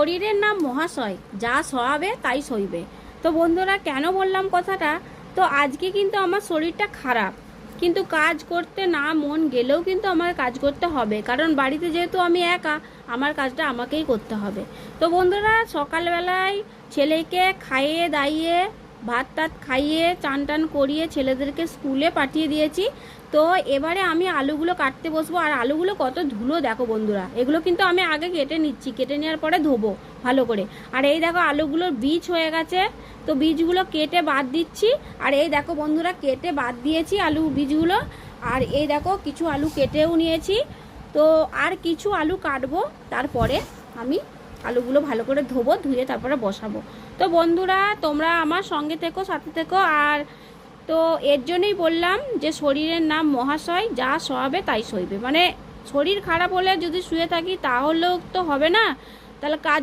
শরীরের নাম মহাশয়, যা সহাবে তাই সইবে। তো বন্ধুরা, কেন বললাম কথাটা, তো আজকে কিন্তু আমার শরীরটা খারাপ, কিন্তু কাজ করতে না মন গেলেও কিন্তু আমার কাজ করতে হবে, কারণ বাড়িতে যেহেতু আমি একা, আমার কাজটা আমাকেই করতে হবে। তো বন্ধুরা, সকালবেলায় ছেলেকে খাইয়ে দাইয়ে ভাত টাত খাইয়ে চান টান করিয়ে ছেলেদেরকে স্কুলে পাঠিয়ে দিয়েছি। তো এবারে আমি আলুগুলো কাটতে বসবো। আর আলুগুলো কত ধুলো দেখো বন্ধুরা, এগুলো কিন্তু আমি আগে কেটে নিচ্ছি, কেটে নেওয়ার পরে ধোবো ভালো করে। আর এই দেখো আলুগুলোর বীজ হয়ে গেছে, তো বীজগুলো কেটে বাদ দিচ্ছি। আর এই দেখো বন্ধুরা, কেটে বাদ দিয়েছি আলু বীজগুলো। আর এই দেখো কিছু আলু কেটেও নিয়েছি। তো আর কিছু আলু কাটবো, তারপরে আমি আলুগুলো ভালো করে ধোবো, ধুয়ে তারপরে বসাবো। তো বন্ধুরা, তোমরা আমার সঙ্গে থেকো, সাথে থেকো। আর তো এর জন্যই বললাম যে শরীরের নাম মহাশয়, যা সহাবে তাই সইবে। মানে শরীর খারাপ হলে যদি শুয়ে থাকি তাহলেও তো হবে না, তাহলে কাজ